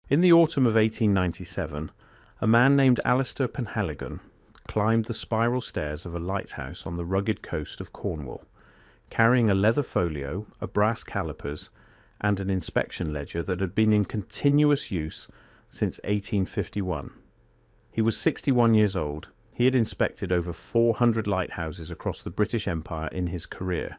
In the autumn of 1897, a man named Alistair Penhaligon climbed the spiral stairs of a lighthouse on the rugged coast of Cornwall, carrying a leather folio, a brass calipers, and an inspection ledger that had been in continuous use since 1851. He was 61 years old. He had inspected over 400 lighthouses across the British Empire in his career,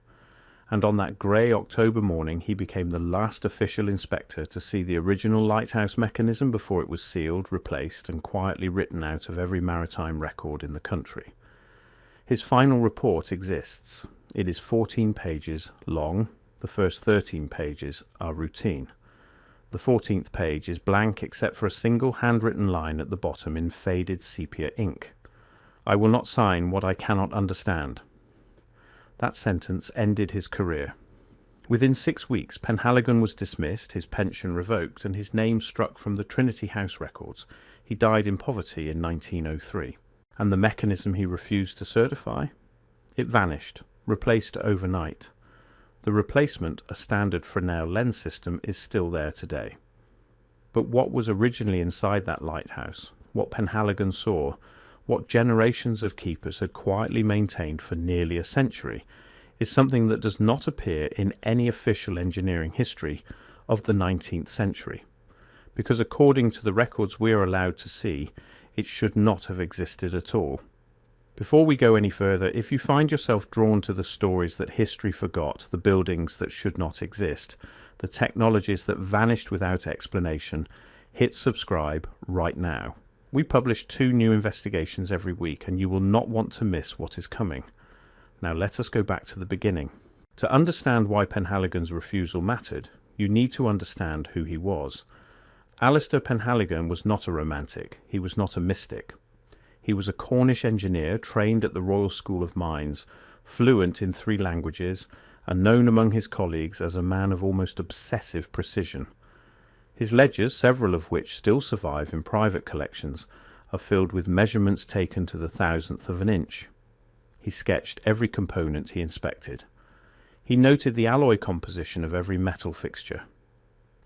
and on that grey October morning he became the last official inspector to see the original lighthouse mechanism before it was sealed, replaced, and quietly written out of every maritime record in the country. His final report exists. It is 14 pages long. The first 13 pages are routine. The 14th page is blank except for a single handwritten line at the bottom in faded sepia ink. "I will not sign what I cannot understand." That sentence ended his career. Within 6 weeks, Penhaligon was dismissed, his pension revoked, and his name struck from the Trinity House records. He died in poverty in 1903. And the mechanism he refused to certify? It vanished, replaced overnight. The replacement, a standard Fresnel lens system, is still there today. But what was originally inside that lighthouse, what Penhaligon saw, what generations of keepers had quietly maintained for nearly a century, is something that does not appear in any official engineering history of the 19th century, because according to the records we are allowed to see, it should not have existed at all. Before we go any further, if you find yourself drawn to the stories that history forgot, the buildings that should not exist, the technologies that vanished without explanation, hit subscribe right now. We publish 2 new investigations every week, and you will not want to miss what is coming. Now let us go back to the beginning. To understand why Penhaligon's refusal mattered, you need to understand who he was. Alistair Penhaligon was not a romantic. He was not a mystic. He was a Cornish engineer trained at the Royal School of Mines, fluent in 3 languages, and known among his colleagues as a man of almost obsessive precision. His ledgers, several of which still survive in private collections, are filled with measurements taken to the thousandth of an inch. He sketched every component he inspected. He noted the alloy composition of every metal fixture.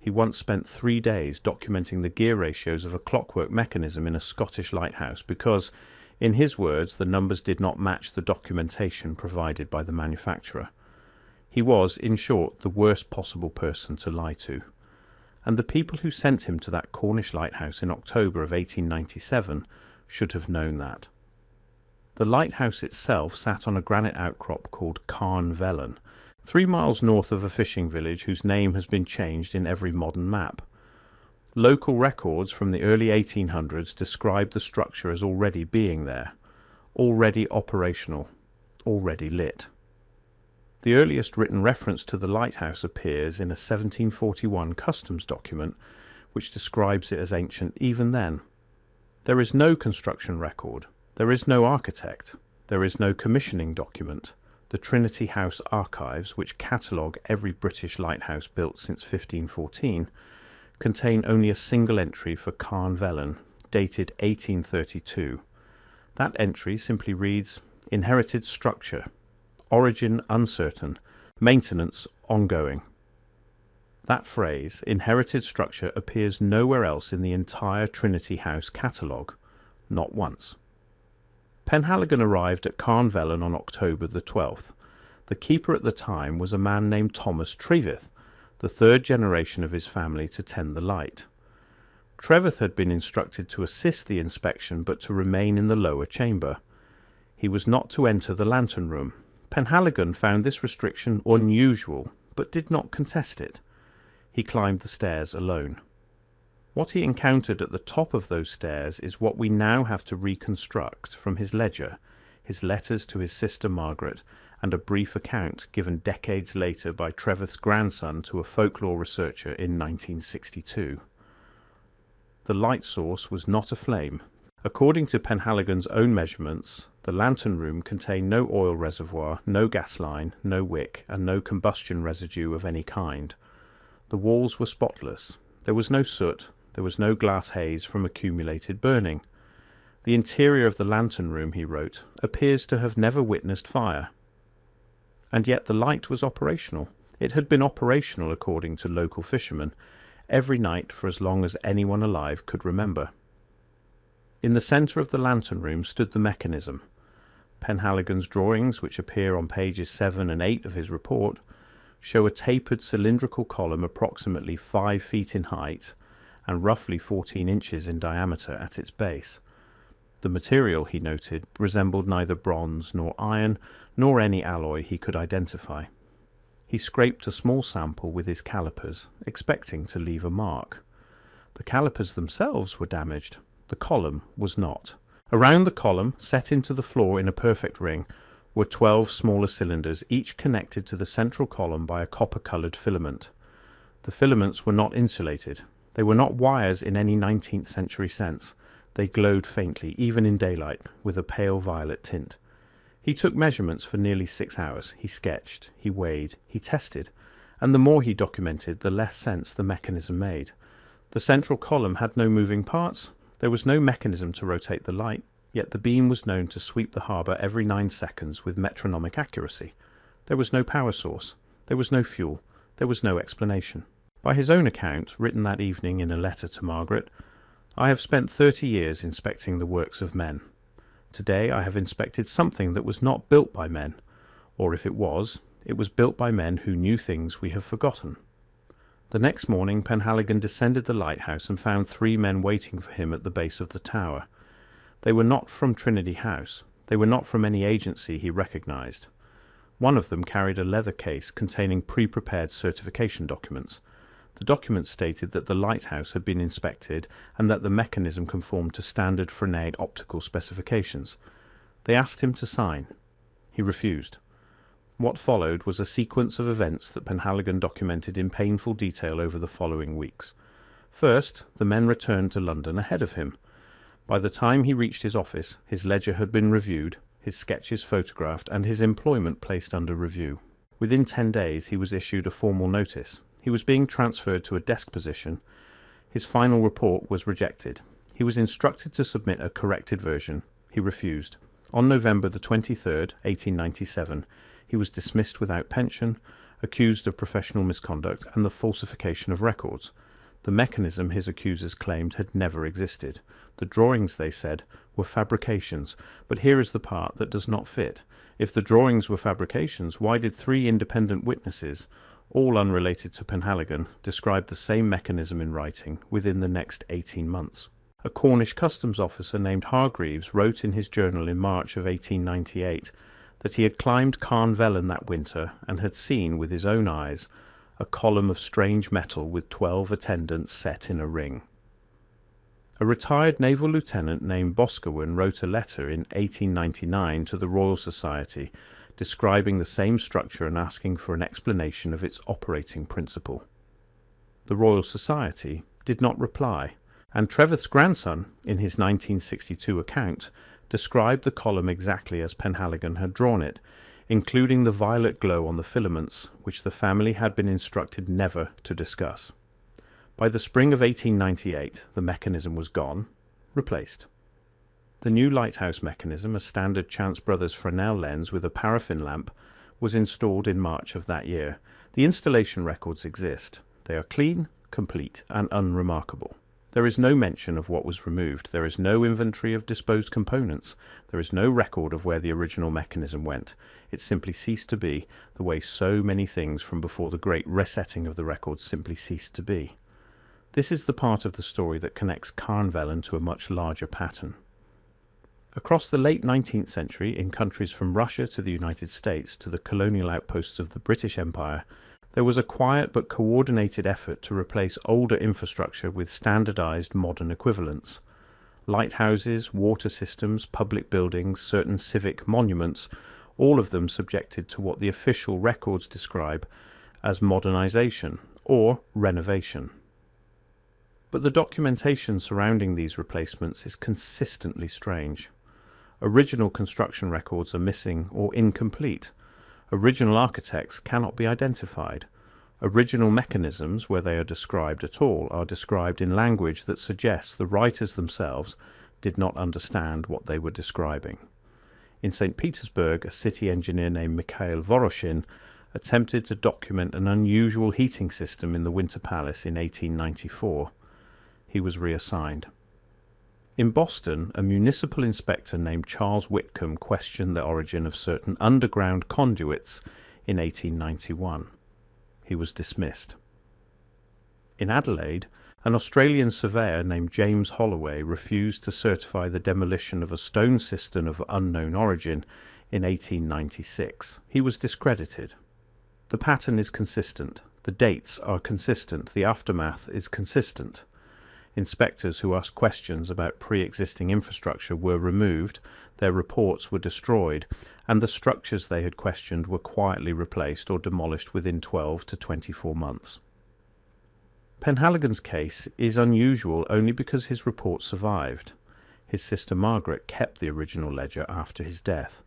He once spent 3 days documenting the gear ratios of a clockwork mechanism in a Scottish lighthouse because, in his words, the numbers did not match the documentation provided by the manufacturer. He was, in short, the worst possible person to lie to. And the people who sent him to that Cornish lighthouse in October of 1897 should have known that. The lighthouse itself sat on a granite outcrop called Carn Velen, 3 miles north of a fishing village whose name has been changed in every modern map. Local records from the early 1800s describe the structure as already being there, already operational, already lit. The earliest written reference to the lighthouse appears in a 1741 customs document which describes it as ancient even then. There is no construction record, there is no architect, there is no commissioning document. The Trinity House archives, which catalogue every British lighthouse built since 1514, contain only a single entry for Carn Velen, dated 1832. That entry simply reads, "Inherited structure. Origin uncertain. Maintenance ongoing." That phrase, inherited structure, appears nowhere else in the entire Trinity House catalogue, not once. Penhaligon arrived at Carn Velen on October the 12th. The keeper at the time was a man named Thomas Trevith, the 3rd generation of his family to tend the light. Trevith had been instructed to assist the inspection but to remain in the lower chamber. He was not to enter the lantern room. Penhaligon found this restriction unusual, but did not contest it. He climbed the stairs alone. What he encountered at the top of those stairs is what we now have to reconstruct from his ledger, his letters to his sister Margaret, and a brief account given decades later by Trevith's grandson to a folklore researcher in 1962. The light source was not a flame. According to Penhaligon's own measurements, the lantern room contained no oil reservoir, no gas line, no wick, and no combustion residue of any kind. The walls were spotless. There was no soot, there was no glass haze from accumulated burning. The interior of the lantern room, he wrote, appears to have never witnessed fire. And yet the light was operational. It had been operational according to local fishermen, every night for as long as anyone alive could remember. In the centre of the lantern room stood the mechanism. Penhaligon's drawings, which appear on pages 7 and 8 of his report, show a tapered cylindrical column approximately 5 feet in height and roughly 14 inches in diameter at its base. The material, he noted, resembled neither bronze nor iron nor any alloy he could identify. He scraped a small sample with his calipers, expecting to leave a mark. The calipers themselves were damaged. The column was not. Around the column, set into the floor in a perfect ring, were 12 smaller cylinders, each connected to the central column by a copper-coloured filament. The filaments were not insulated. They were not wires in any 19th century sense. They glowed faintly, even in daylight, with a pale violet tint. He took measurements for nearly 6 hours. He sketched, he weighed, he tested, and the more he documented, the less sense the mechanism made. The central column had no moving parts. There was no mechanism to rotate the light, yet the beam was known to sweep the harbour every 9 seconds with metronomic accuracy. There was no power source. There was no fuel. There was no explanation. By his own account, written that evening in a letter to Margaret, "I have spent 30 years inspecting the works of men. Today I have inspected something that was not built by men, or if it was built by men who knew things we have forgotten." The next morning Penhaligon descended the lighthouse and found 3 men waiting for him at the base of the tower. They were not from Trinity House. They were not from any agency he recognised. One of them carried a leather case containing pre-prepared certification documents. The documents stated that the lighthouse had been inspected and that the mechanism conformed to standard Fresnel optical specifications. They asked him to sign. He refused. What followed was a sequence of events that Penhaligon documented in painful detail over the following weeks. First, the men returned to London ahead of him. By the time he reached his office, his ledger had been reviewed, his sketches photographed, and his employment placed under review. Within 10 days he was issued a formal notice. He was being transferred to a desk position. His final report was rejected. He was instructed to submit a corrected version. He refused. On November the 23rd, 1897, he was dismissed without pension, accused of professional misconduct and the falsification of records. The mechanism, his accusers claimed, had never existed. The drawings, they said, were fabrications, but here is the part that does not fit. If the drawings were fabrications, why did 3 independent witnesses, all unrelated to Penhaligon, describe the same mechanism in writing within the next 18 months? A Cornish customs officer named Hargreaves wrote in his journal in March of 1898 that he had climbed Carn Vellon that winter and had seen with his own eyes a column of strange metal with 12 attendants set in a ring. A retired naval lieutenant named Boscawen wrote a letter in 1899 to the Royal Society describing the same structure and asking for an explanation of its operating principle. The Royal Society did not reply, and Trevith's grandson, in his 1962 account, described the column exactly as Penhaligon had drawn it, including the violet glow on the filaments, which the family had been instructed never to discuss. By the spring of 1898, the mechanism was gone, replaced. The new lighthouse mechanism, a standard Chance Brothers Fresnel lens with a paraffin lamp, was installed in March of that year. The installation records exist. They are clean, complete, and unremarkable. There is no mention of what was removed. There is no inventory of disposed components. There is no record of where the original mechanism went. It simply ceased to be, the way so many things from before the great resetting of the records simply ceased to be. This is the part of the story that connects Carn Vellon to a much larger pattern. Across the late 19th century, in countries from Russia to the United States to the colonial outposts of the British Empire, there was a quiet but coordinated effort to replace older infrastructure with standardized modern equivalents. Lighthouses, water systems, public buildings, certain civic monuments, all of them subjected to what the official records describe as modernization or renovation. But the documentation surrounding these replacements is consistently strange. Original construction records are missing or incomplete. Original architects cannot be identified. Original mechanisms, where they are described at all, are described in language that suggests the writers themselves did not understand what they were describing. In St. Petersburg, a city engineer named Mikhail Voroshin attempted to document an unusual heating system in the Winter Palace in 1894. He was reassigned. In Boston, a municipal inspector named Charles Whitcomb questioned the origin of certain underground conduits in 1891. He was dismissed. In Adelaide, an Australian surveyor named James Holloway refused to certify the demolition of a stone cistern of unknown origin in 1896. He was discredited. The pattern is consistent. The dates are consistent. The aftermath is consistent. Inspectors who asked questions about pre-existing infrastructure were removed, their reports were destroyed, and the structures they had questioned were quietly replaced or demolished within 12 to 24 months. Penhaligon's case is unusual only because his report survived. His sister Margaret kept the original ledger after his death.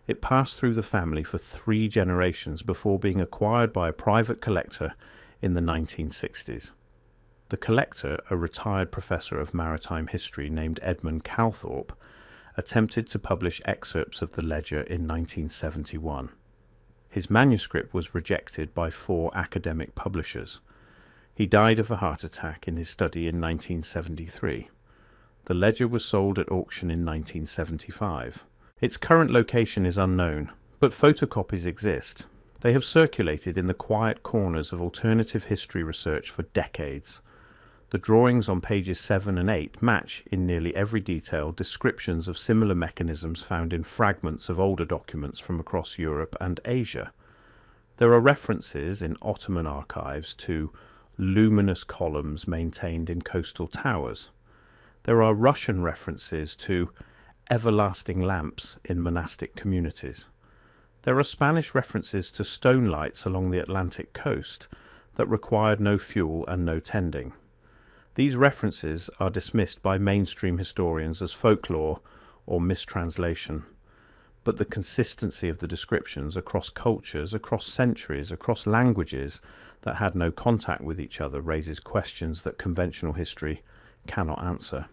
It passed through the family for 3 generations before being acquired by a private collector in the 1960s. The collector, a retired professor of maritime history named Edmund Calthorpe, attempted to publish excerpts of the ledger in 1971. His manuscript was rejected by 4 academic publishers. He died of a heart attack in his study in 1973. The ledger was sold at auction in 1975. Its current location is unknown, but photocopies exist. They have circulated in the quiet corners of alternative history research for decades. The drawings on pages 7 and 8 match in nearly every detail descriptions of similar mechanisms found in fragments of older documents from across Europe and Asia. There are references in Ottoman archives to luminous columns maintained in coastal towers. There are Russian references to everlasting lamps in monastic communities. There are Spanish references to stone lights along the Atlantic coast that required no fuel and no tending. These references are dismissed by mainstream historians as folklore or mistranslation, but the consistency of the descriptions across cultures, across centuries, across languages that had no contact with each other raises questions that conventional history cannot answer.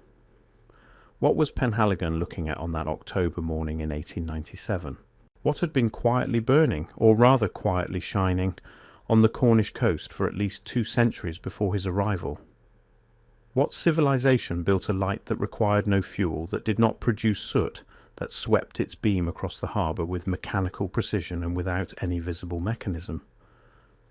What was Penhaligon looking at on that October morning in 1897? What had been quietly burning, or rather quietly shining, on the Cornish coast for at least 2 centuries before his arrival? What civilization built a light that required no fuel, that did not produce soot, that swept its beam across the harbour with mechanical precision and without any visible mechanism?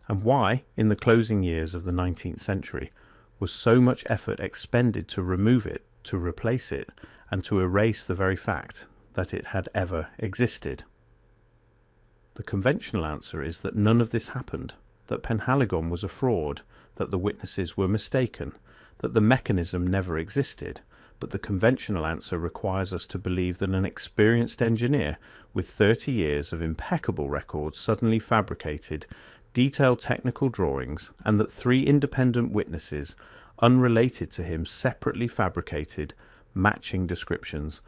And why, in the closing years of the 19th century, was so much effort expended to remove it, to replace it, and to erase the very fact that it had ever existed? The conventional answer is that none of this happened, that Penhaligon was a fraud, that the witnesses were mistaken, that the mechanism never existed, but the conventional answer requires us to believe that an experienced engineer with 30 years of impeccable records suddenly fabricated detailed technical drawings, and that 3 independent witnesses, unrelated to him, separately fabricated matching descriptions,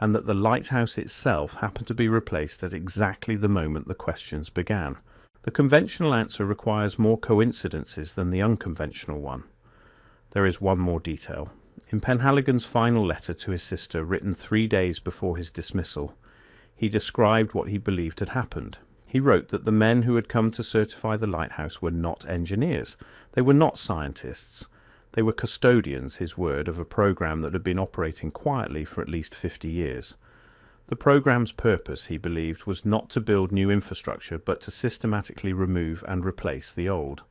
and that the lighthouse itself happened to be replaced at exactly the moment the questions began. The conventional answer requires more coincidences than the unconventional one. There is one more detail. In Penhaligon's final letter to his sister, written 3 days before his dismissal, he described what he believed had happened. He wrote that the men who had come to certify the lighthouse were not engineers. They were not scientists. They were custodians, his word, of a program that had been operating quietly for at least 50 years. The program's purpose, he believed, was not to build new infrastructure, but to systematically remove and replace the old.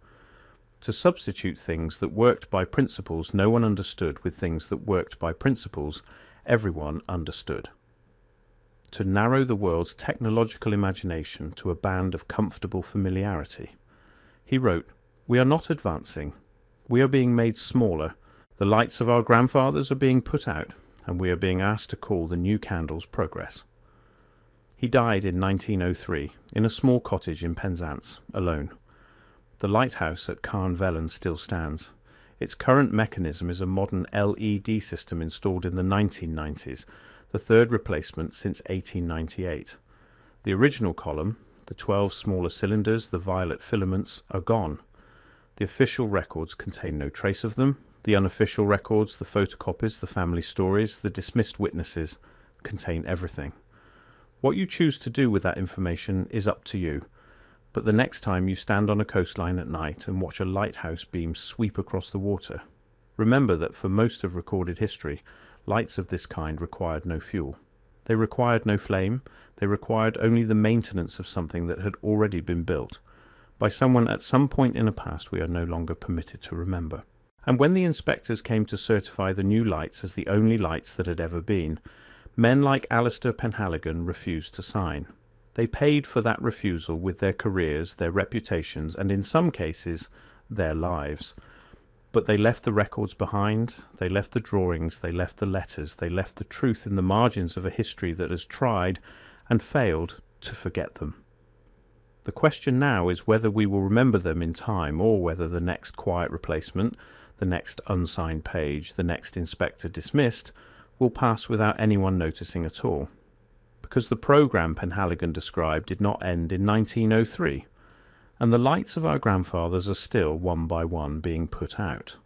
To substitute things that worked by principles no one understood with things that worked by principles everyone understood. To narrow the world's technological imagination to a band of comfortable familiarity. He wrote, "We are not advancing. We are being made smaller. The lights of our grandfathers are being put out, and we are being asked to call the new candles progress." He died in 1903 in a small cottage in Penzance, alone. The lighthouse at Carnvellen still stands. Its current mechanism is a modern LED system installed in the 1990s, the 3rd replacement since 1898. The original column, the 12 smaller cylinders, the violet filaments, are gone. The official records contain no trace of them. The unofficial records, the photocopies, the family stories, the dismissed witnesses, contain everything. What you choose to do with that information is up to you. but the next time you stand on a coastline at night and watch a lighthouse beam sweep across the water, remember that for most of recorded history, lights of this kind required no fuel. They required no flame, they required only the maintenance of something that had already been built by someone at some point in a past we are no longer permitted to remember. And when the inspectors came to certify the new lights as the only lights that had ever been, men like Alistair Penhaligon refused to sign. They paid for that refusal with their careers, their reputations, and in some cases, their lives. But they left the records behind, they left the drawings, they left the letters, they left the truth in the margins of a history that has tried and failed to forget them. The question now is whether we will remember them in time, or whether the next quiet replacement, the next unsigned page, the next inspector dismissed, will pass without anyone noticing at all. Because the program Penhaligon described did not end in 1903, and the lights of our grandfathers are still, one by one, being put out.